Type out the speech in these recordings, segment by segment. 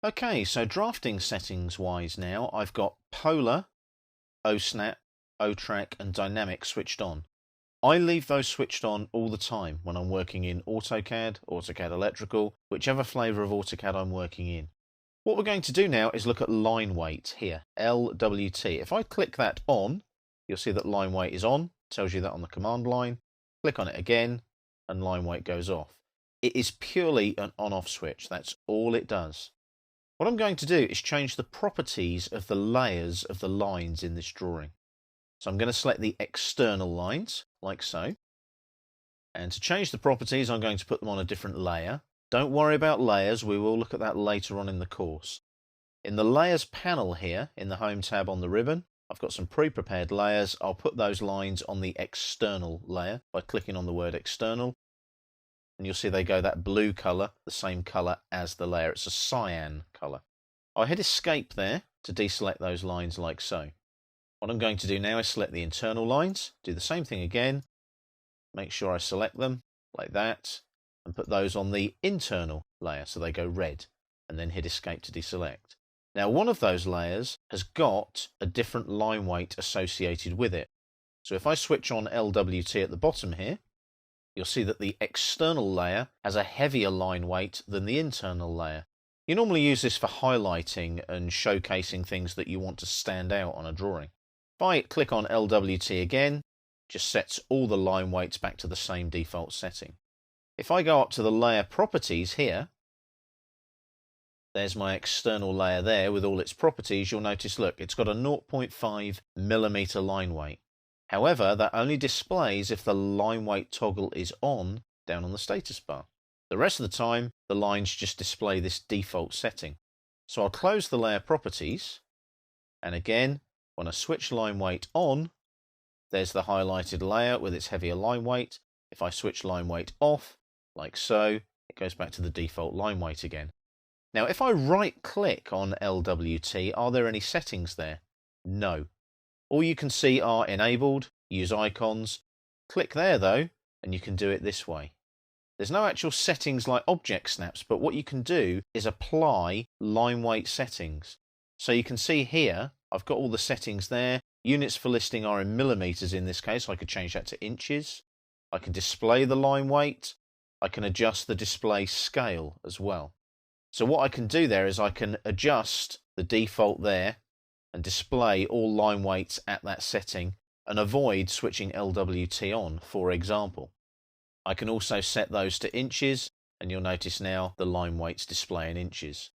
Okay, so drafting settings wise now, I've got Polar, OSnap, O-Track and Dynamic switched on. I leave those switched on all the time when I'm working in AutoCAD, AutoCAD Electrical, whichever flavour of AutoCAD I'm working in. What we're going to do now is look at line weight here, LWT. If I click that on, you'll see that line weight is on, tells you that on the command line. Click on it again, and line weight goes off. It is purely an on-off switch, that's all it does. What I'm going to do is change the properties of the layers of the lines in this drawing. So I'm going to select the external lines, like so. And to change the properties, I'm going to put them on a different layer. Don't worry about layers, we will look at that later on in the course. In the Layers panel here, in the Home tab on the ribbon, I've got some pre-prepared layers. I'll put those lines on the external layer by clicking on the word external. And you'll see they go that blue colour, the same colour as the layer. It's a cyan colour. I'll hit escape there to deselect those lines like so. What I'm going to do now is select the internal lines, do the same thing again, make sure I select them like that, and put those on the internal layer so they go red, and then hit escape to deselect. Now one of those layers has got a different line weight associated with it. So if I switch on LWT at the bottom here, you'll see that the external layer has a heavier line weight than the internal layer. You normally use this for highlighting and showcasing things that you want to stand out on a drawing. If I click on LWT again, just sets all the line weights back to the same default setting. If I go up to the layer properties here, there's my external layer there with all its properties. You'll notice, look, it's got a 0.5mm line weight. However, that only displays if the line weight toggle is on down on the status bar. The rest of the time, the lines just display this default setting. So I'll close the layer properties, and again, when I switch line weight on, there's the highlighted layer with its heavier line weight. If I switch line weight off, like so, it goes back to the default line weight again. Now, if I right-click on LWT, are there any settings there? No. All you can see are enabled, use icons. Click there, though, and you can do it this way. There's no actual settings like object snaps, but what you can do is apply line weight settings. So you can see here, I've got all the settings there. Units for listing are in millimeters in this case. I could change that to inches. I can display the line weight. I can adjust the display scale as well. So what I can do there is I can adjust the default there and display all line weights at that setting and avoid switching LWT on, for example. I can also set those to inches, and you'll notice now the line weights display in inches.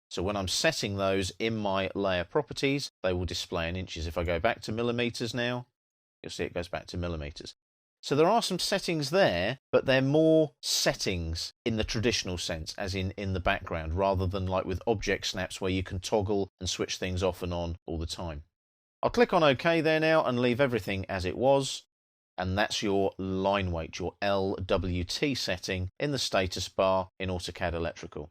So when I'm setting those in my layer properties, they will display in inches. If I go back to millimeters now, you'll see it goes back to millimeters. So there are some settings there, but they're more settings in the traditional sense, as in the background, rather than like with object snaps where you can toggle and switch things off and on all the time. I'll click on OK there now and leave everything as it was. And that's your line weight, your LWT setting in the status bar in AutoCAD Electrical.